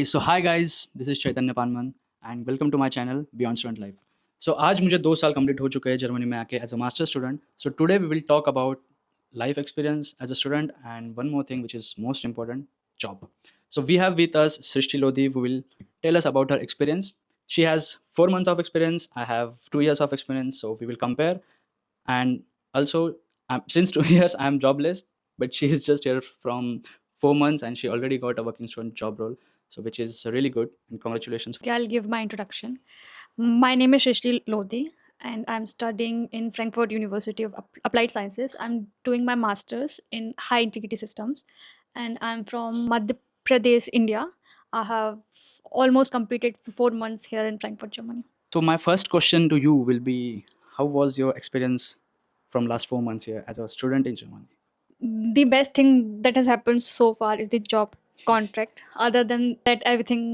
So hi guys, this is Chaitanya Panman and welcome to my channel Beyond Student Life. So आज मुझे 2 साल complete हो चुके हैं जर्मनी में आके as a master student. So today we will talk about life experience as a student and one more thing which is most important, job. So we have with us Srishti Lodhi who will tell us about her experience. She has 4 months of experience. I have 2 years of experience. So we will compare. And also, since 2 years I am jobless, but she is just here from 4 months and she already got a working student job role, so which is really good and congratulations. Okay, I'll give my introduction. My name is Srishti Lodhi, and I'm studying in Frankfurt University of Applied Sciences. I'm doing my master's in high integrity systems, and I'm from Madhya Pradesh, India. I have almost completed 4 months here in Frankfurt, Germany. So my first question to you will be, how was your experience from last 4 months here as a student in Germany? The best thing that has happened so far is the job contract. Other than that, everything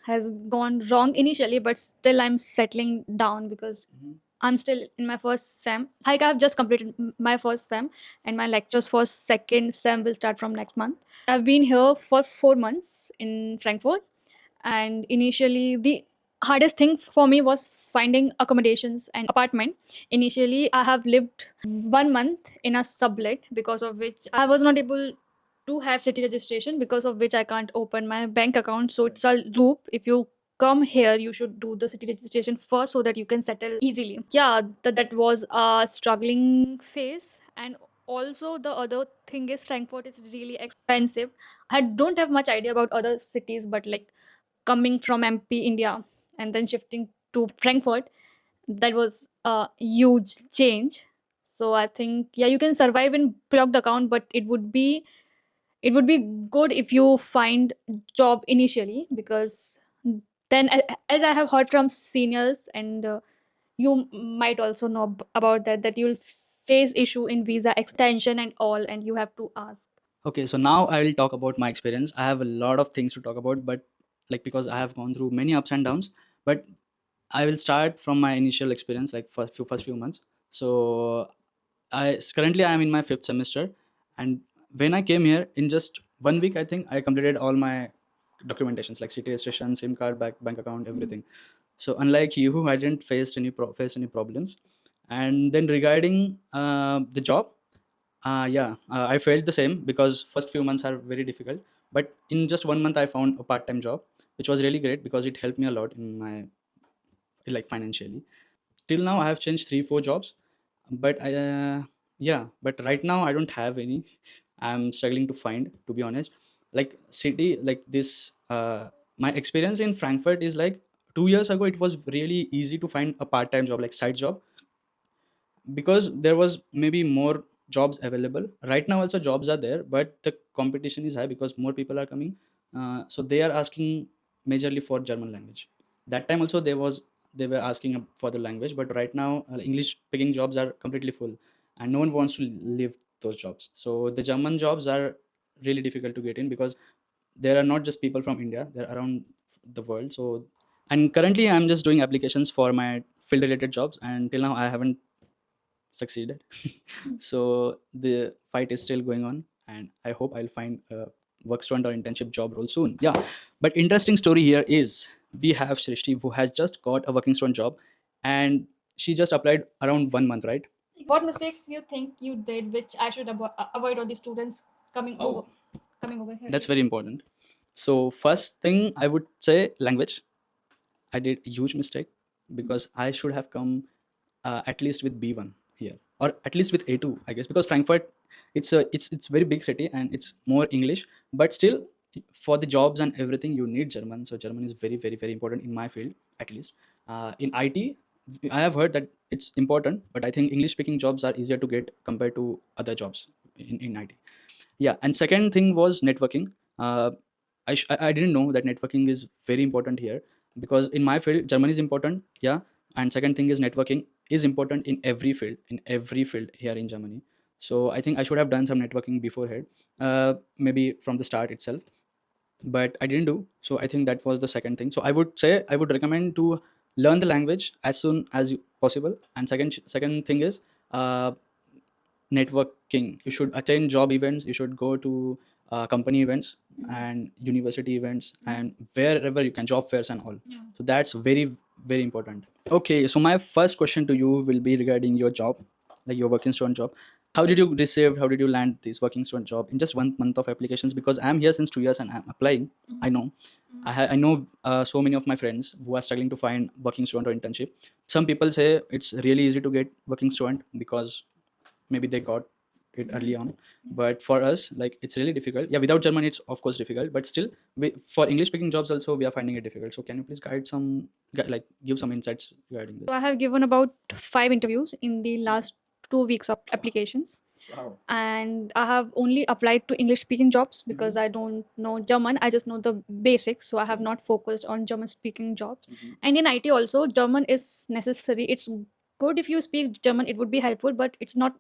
has gone wrong initially, but still I'm settling down because I'm still in my first sem. Like I've just completed my first sem, and my lectures for second sem will start from next month. I've been here for 4 months in Frankfurt, and initially the hardest thing for me was finding accommodations and apartment. Initially I have lived 1 month in a sublet, because of which I was not able to have city registration, because of which I can't open my bank account. So it's a loop. If you come here, you should do the city registration first so that you can settle easily. Yeah, that was a struggling phase. And also the other thing is Frankfurt is really expensive. I don't have much idea about other cities, but like coming from MP, India, and then shifting to Frankfurt, that was a huge change. So I think, yeah, you can survive in blocked account, but it would be good if you find job initially, because then as I have heard from seniors, and you might also know about that you'll face issue in visa extension and all, and you have to ask. Okay, so now I will talk about my experience. I have a lot of things to talk about, but like because I have gone through many ups and downs, but I will start from my initial experience, like first few months. So currently I am in my fifth semester, and when I came here in just 1 week, I think I completed all my documentations like city registration, SIM card, bank account, everything. So unlike you, I didn't face any problems. And then regarding the job, I felt the same because first few months are very difficult. But in just 1 month, I found a part-time job, which was really great because it helped me a lot in my like financially. Till now I have changed 3 4 jobs, but but right now I don't have any. I'm struggling to find, to be honest, like city like this. My experience in Frankfurt is like 2 years ago it was really easy to find a part-time job, like side job, because there was maybe more jobs available. Right now also jobs are there, but the competition is high because more people are coming. So they are asking majorly for German language. That time also they were asking for the language, but right now English speaking jobs are completely full and no one wants to leave those jobs. So the German jobs are really difficult to get in because there are not just people from India, they're around the world. So, and currently I'm just doing applications for my field related jobs, and till now I haven't succeeded. So the fight is still going on, and I hope I'll find a work student or internship job role soon. Yeah, but interesting story here is we have Srishti who has just got a working student job, and she just applied around 1 month, right? What mistakes you think you did which I should avoid, all the students coming over coming over here? That's very important. So first thing I would say, language. I did a huge mistake because I should have come at least with B1 here, or at least with A2, I guess, because Frankfurt, it's very big city and it's more English, but still for the jobs and everything you need German. So German is very very very important in my field, at least. In IT, I have heard that it's important, but I think English speaking jobs are easier to get compared to other jobs in IT. Yeah, and second thing was networking. I didn't know that networking is very important here, because in my field German is important. Yeah, and second thing is networking is important in every field here in Germany. So I think I should have done some networking beforehand, maybe from the start itself, but I didn't do. So I think that was the second thing. So I would say I would recommend to learn the language as soon as possible. And second thing is networking. You should attend job events. You should go to company events and university events and wherever you can, job fairs and all. So that's very very important. Okay, so my first question to you will be regarding your job, like your working student job. How did you receive, how did you land this working student job in just 1 month of applications? Because I'm here since 2 years and I'm applying. I know, I know so many of my friends who are struggling to find working student or internship. Some people say it's really easy to get working student because maybe they got it early on, but for us, like, it's really difficult. Yeah, without German it's of course difficult, but still for English speaking jobs also we are finding it difficult. So can you please like give some insights regarding this? So I have given about 5 interviews in the last 2 weeks of applications. Wow. And I have only applied to English speaking jobs because I don't know German. I just know the basics. So I have not focused on German speaking jobs. And in IT also, German is necessary. It's good if you speak German, it would be helpful, but it's not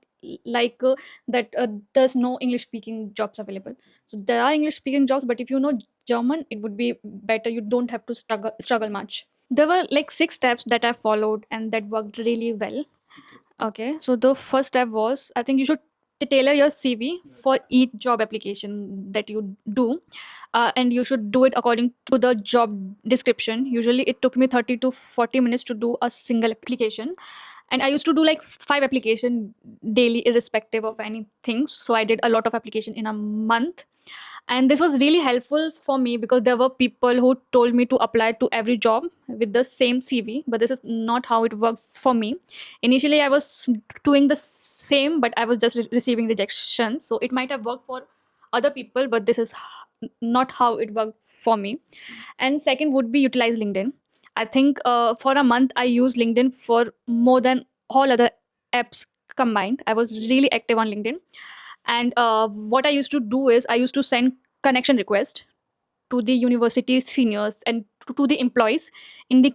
like that there's no English speaking jobs available. So there are English speaking jobs, but if you know German, it would be better. You don't have to struggle much. There were like 6 steps that I followed and that worked really well. Okay, so the first step was, I think you should tailor your CV for each job application that you do, and you should do it according to the job description. Usually, it took me 30 to 40 minutes to do a single application, and I used to do like 5 application daily, irrespective of anything. So I did a lot of application in a month, and this was really helpful for me because there were people who told me to apply to every job with the same CV, but this is not how it worked for me. Initially I was doing the same, but I was just receiving rejection. So it might have worked for other people, but this is not how it worked for me. And second would be utilize LinkedIn. I think for a month I used LinkedIn for more than all other apps combined. I was really active on LinkedIn. And what I used to do is I used to send connection request to the university seniors and to the employees in the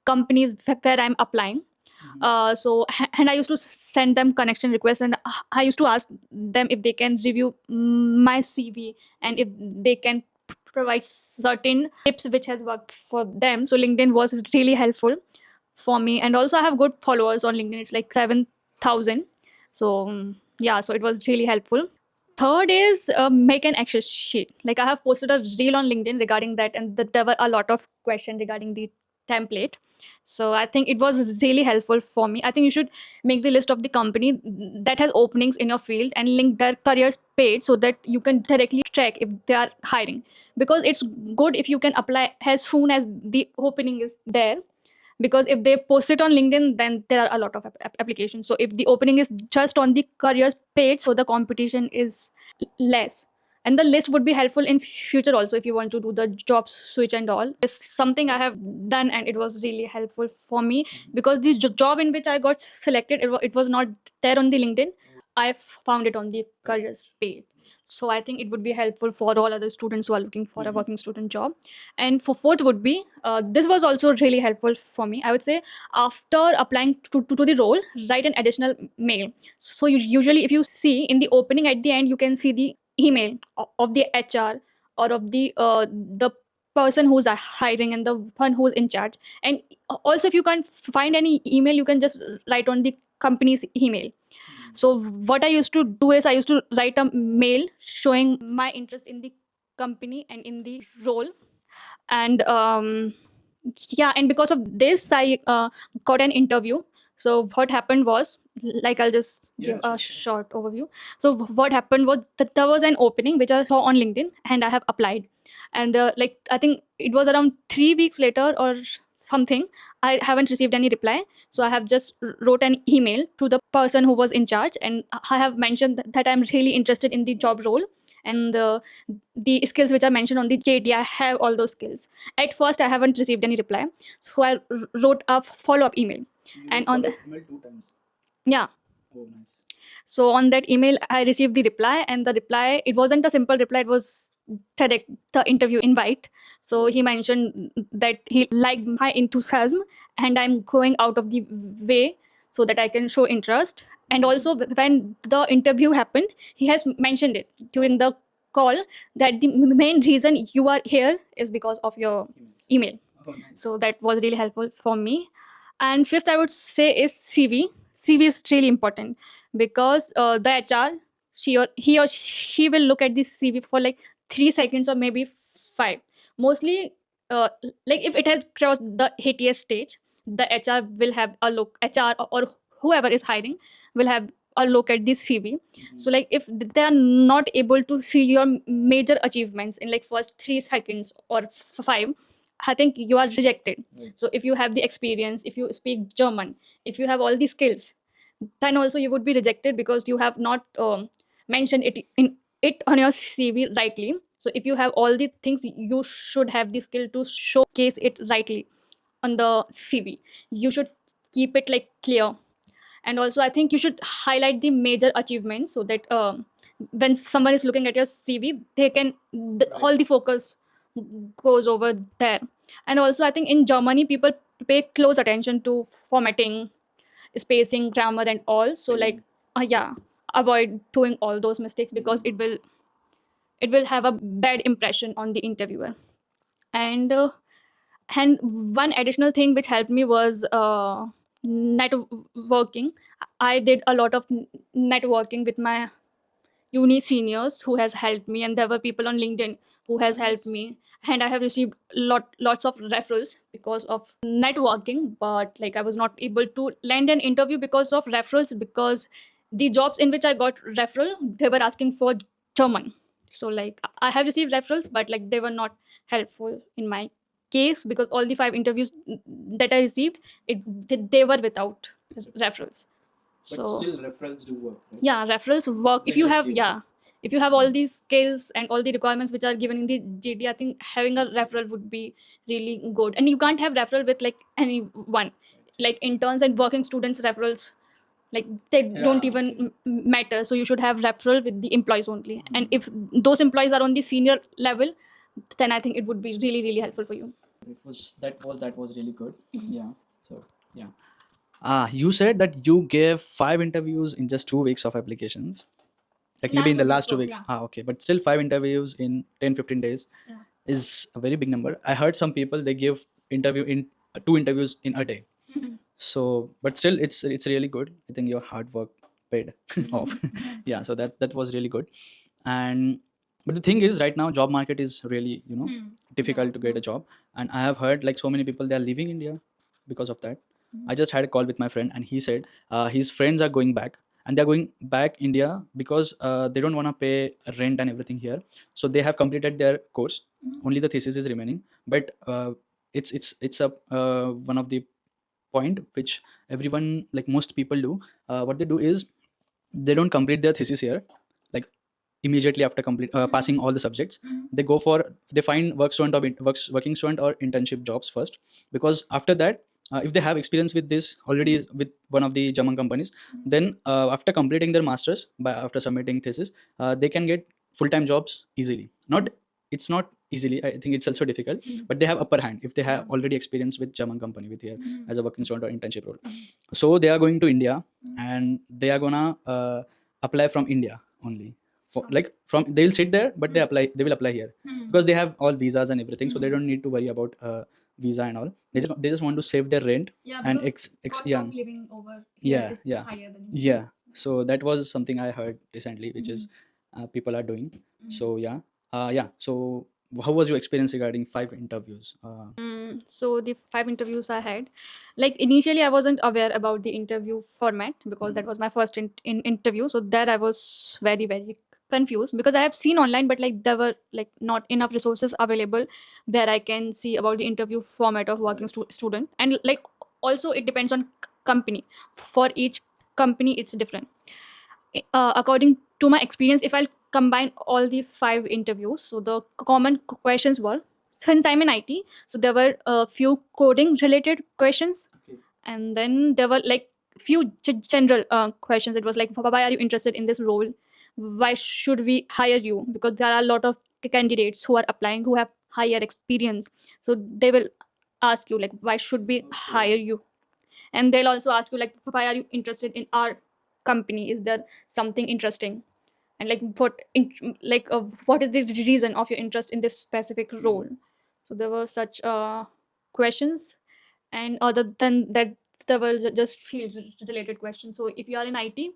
companies where I'm applying. And I used to send them connection requests, and I used to ask them if they can review my CV and if they can provide certain tips which has worked for them. So LinkedIn was really helpful for me, and also I have good followers on LinkedIn. It's like 7,000. So yeah, so it was really helpful. Third is make an Excel sheet. Like I have posted a reel on LinkedIn regarding that, and there were a lot of questions regarding the template. So I think it was really helpful for me. I think you should make the list of the company that has openings in your field and link their careers page so that you can directly track if they are hiring. Because it's good if you can apply as soon as the opening is there, because if they post it on LinkedIn, then there are a lot of applications. So if the opening is just on the careers page, so the competition is less. And the list would be helpful in future also if you want to do the job switch and all. It's something I have done and it was really helpful for me, because the job in which I got selected, it was not there on the LinkedIn. I found it on the careers page. So I think it would be helpful for all other students who are looking for a working student job. And for fourth would be, this was also really helpful for me. I would say after applying to the role, write an additional mail. So usually if you see in the opening at the end, you can see the email of the HR or of the person who's hiring and the one who's in charge. And also if you can't find any email, you can just write on the company's email. So what I used to do is I used to write a mail showing my interest in the company and in the role. And yeah, and because of this I got an interview. So what happened was, like, I'll just give a short overview. So what happened was that there was an opening which I saw on LinkedIn and I have applied. And like I think it was around 3 weeks later or something, I haven't received any reply. So I have just wrote an email to the person who was in charge, and I have mentioned that I'm really interested in the job role, and the skills which are mentioned on the JD, I have all those skills. At first I haven't received any reply, so I wrote a follow-up email. And on the Email 2 times. yeah, Oh, nice. so on that email I received the reply, and the reply, it wasn't a simple reply, it was direct the interview invite. So he mentioned that he liked my enthusiasm and I'm going out of the way so that I can show interest. And also when the interview happened, he has mentioned it during the call that the main reason you are here is because of your email. Oh, nice. So that was really helpful for me. And fifth I would say is CV. CV is really important because the HR he or she will look at the CV for like 3 seconds or maybe five. Mostly, like if it has crossed the HTS stage, the HR will have a look. HR or whoever is hiring will have a look at the CV. So like if they are not able to see your major achievements in like first 3 seconds or five, I think you are rejected. Right. So if you have the experience, if you speak German, if you have all the skills, then also you would be rejected because you have not mentioned it on your CV rightly. So if you have all the things, you should have the skill to showcase it rightly on the CV. You should keep it like clear, and also I think you should highlight the major achievements so that when someone is looking at your CV, they can all the focus goes over there. And also I think in Germany people pay close attention to formatting, spacing, grammar, and all. So like, yeah, avoid doing all those mistakes because it will have a bad impression on the interviewer. And one additional thing which helped me was networking. I did a lot of networking with my uni seniors who has helped me, and there were people on LinkedIn who has helped me, and I have received lots of referrals because of networking. But like I was not able to land an interview because of referrals, because the jobs in which I got referral, they were asking for German. So like I have received referrals, but like they were not helpful in my case because all the 5 interviews that I received, they were without referrals. But so still referrals do work, right? Yeah, referrals work if you have, yeah, if you have all these skills and all the requirements which are given in the JD. I think having a referral would be really good. And you can't have referral with like anyone, like interns and working students referrals, like they don't even matter. So you should have referral with the employees only. And if those employees are on the senior level, then I think it would be really really helpful for you. That was really good. Yeah. So yeah. You said that you gave 5 interviews in just 2 weeks of applications. Like maybe in the last 2 weeks. Yeah. Okay. But still 5 interviews in 10-15 days Yeah. is a very big number. I heard some people they give interview in 2 interviews in a day. So but still it's really good. I think your hard work paid off. Yeah. So that was really good. And but the thing is right now job market is really difficult to get a job. And I have heard like so many people they are leaving India because of that. I just had a call with my friend and he said his friends are going back, and they're going back India because they don't want to pay rent and everything here. So they have completed their course. Only the thesis is remaining. But it's a one of the point which everyone, like most people do. What they do is they don't complete their thesis here, like immediately after passing all the subjects. They find work student or working student or internship jobs first, because after that, if they have experience with this already with one of the German companies, then after completing their masters, after submitting thesis, they can get full-time jobs easily. Not It's not easily, I think it's also difficult, but they have upper hand if they have already experience with German company with here as a working student or internship role. So they are going to India, and they are gonna apply from India only. Like from they'll sit there, but they will apply here because they have all visas and everything, so they don't need to worry about visa and all. They just want to save their rent. Yeah, and cost yeah, of living over here is higher than yeah. So that was something I heard recently, which is people are doing. So yeah. Yeah. So how was your experience regarding 5 interviews? So the 5 interviews I had, like initially I wasn't aware about the interview format because that was my first interview. So there I was very very confused because I have seen online, but like there were like not enough resources available where I can see about the interview format of working student. And like also it depends on company. For each company it's different. According to my experience, if I'll combine all the 5 interviews, so the common questions were, since I'm in IT, so there were a few coding related questions. Okay. And then there were like few general questions. It was like, why are you interested in this role? Why should we hire you? Because there are a lot of candidates who are applying who have higher experience. So they will ask you like, why should we hire you? And they'll also ask you like, why are you interested in our company? Is there something interesting? And like what is the reason of your interest in this specific role? So there were such questions. And other than that, there were just field related questions. So if you are in IT,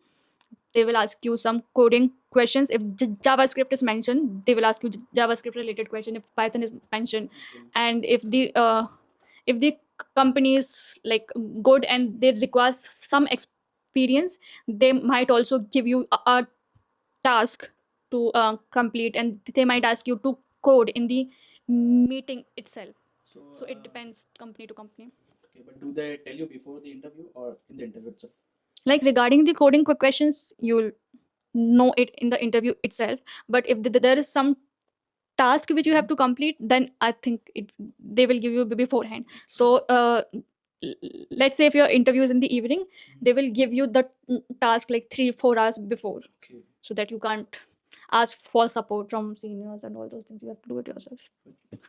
they will ask you some coding questions. If JavaScript is mentioned, they will ask you JavaScript related question. If Python is mentioned, and if the company is like good and they require some experience, they might also give you a task to complete, and they might ask you to code in the meeting itself. So it depends company to company. Okay, but do they tell you before the interview or in the interview itself? Like regarding the coding questions, you'll know it in the interview itself. But if there is some task which you have to complete, then I think they will give you beforehand. So let's say if your interview is in the evening, they will give you the task like 3-4 hours before, Okay. so that you can't ask for support from seniors and all those things. You have to do it yourself.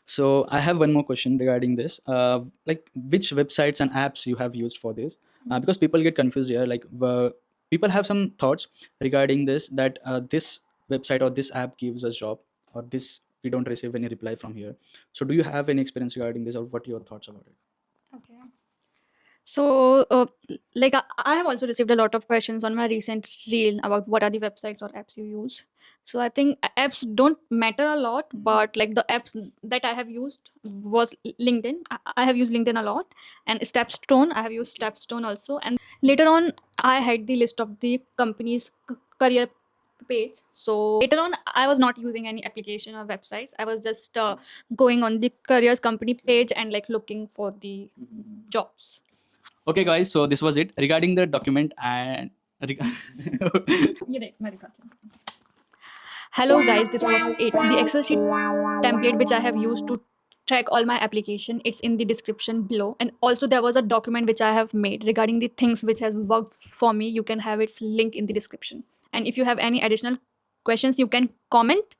So I have one more question regarding this. Like which websites and apps you have used for this? Because people get confused here. Like people have some thoughts regarding this, that this website or this app gives us job, or this we don't receive any reply from here. So do you have any experience regarding this, or what are your thoughts about it? Okay. So, like I have also received a lot of questions on my recent reel about what are the websites or apps you use. So I think apps don't matter a lot, but like the apps that I have used was LinkedIn. I have used LinkedIn a lot, and Stepstone. I have used Stepstone also. And later on, I had the list of the company's career page. So later on, I was not using any application or websites. I was just going on the careers company page and like looking for the jobs. Okay, guys. So this was it regarding the document and. ये देख, मैं दिखाती हूँ. Hello guys, this was it. The Excel sheet template which I have used to track all my application, it's in the description below. And also there was a document which I have made regarding the things which has worked for me. You can have its link in the description. And if you have any additional questions, you can comment.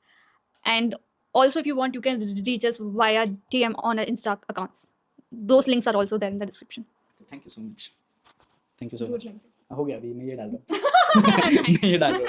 And also if you want, you can reach us via DM on our Insta accounts. Those links are also there in the description. Thank you so much. Thank you so much. Good link. हो गया अभी मैं ये डाल दो मैं ये डाल दो